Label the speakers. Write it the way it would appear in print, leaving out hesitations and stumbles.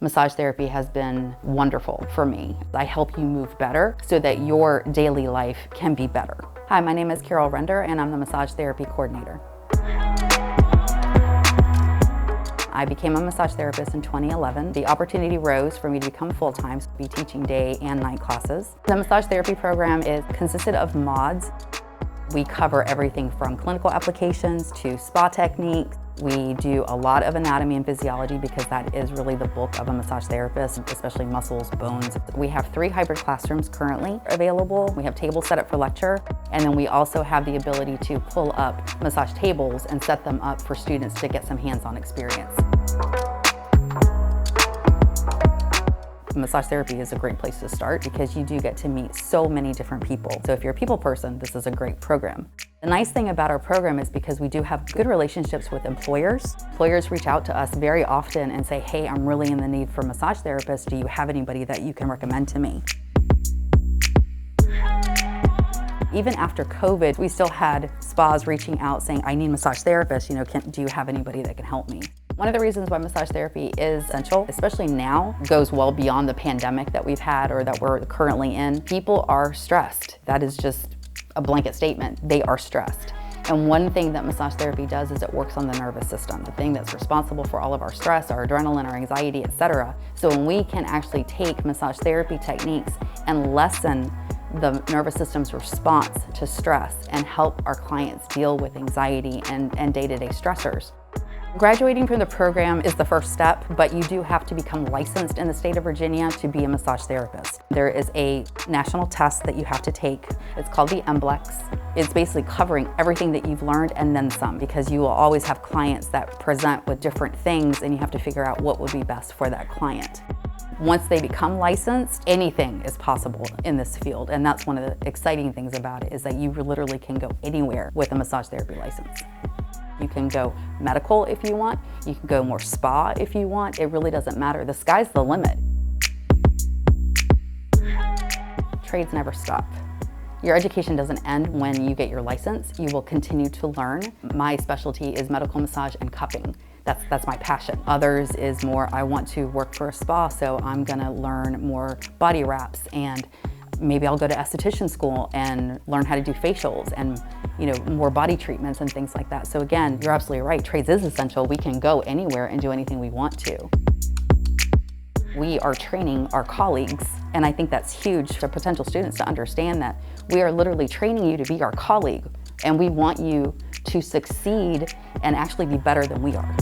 Speaker 1: Massage therapy has been wonderful for me. I help you move better so that your daily life can be better. Hi, my name is Carol Render and I'm the massage therapy coordinator. I became a massage therapist in 2011. The opportunity rose for me to become full-time, so be teaching day and night classes. The massage therapy program consisted of mods. We cover everything from clinical applications to spa techniques. We do a lot of anatomy and physiology because that is really the bulk of a massage therapist, especially muscles, bones. We have 3 hybrid classrooms currently available. We have tables set up for lecture, and then we also have the ability to pull up massage tables and set them up for students to get some hands-on experience. Massage therapy is a great place to start because you do get to meet so many different people. So if you're a people person, this is a great program. The nice thing about our program is because we do have good relationships with employers. Employers reach out to us very often and say, hey, I'm really in the need for a massage therapist. Do you have anybody that you can recommend to me? Even after COVID, we still had spas reaching out saying, I need massage therapists, do you have anybody that can help me? One of the reasons why massage therapy is essential, especially now, goes well beyond the pandemic that we've had or that we're currently in. People are stressed. That is just a blanket statement. They are stressed. And one thing that massage therapy does is it works on the nervous system, the thing that's responsible for all of our stress, our adrenaline, our anxiety, etc. So when we can actually take massage therapy techniques and lessen the nervous system's response to stress and help our clients deal with anxiety and day-to-day stressors. Graduating from the program is the first step, but you do have to become licensed in the state of Virginia to be a massage therapist. There is a national test that you have to take. It's called the MBLEX. It's basically covering everything that you've learned and then some, because you will always have clients that present with different things and you have to figure out what would be best for that client. Once they become licensed, anything is possible in this field, and that's one of the exciting things about it, is that you literally can go anywhere with a massage therapy license. You can go medical if you want, you can go more spa if you want, it really doesn't matter. The sky's the limit. Trades never stop. Your education doesn't end when you get your license. You will continue to learn. My specialty is medical massage and cupping. That's my passion. Others is more, I want to work for a spa, so I'm gonna learn more body wraps, and maybe I'll go to esthetician school and learn how to do facials and more body treatments and things like that. So again, you're absolutely right, trades is essential. We can go anywhere and do anything we want to. We are training our colleagues, and I think that's huge for potential students to understand that we are literally training you to be our colleague, and we want you to succeed and actually be better than we are.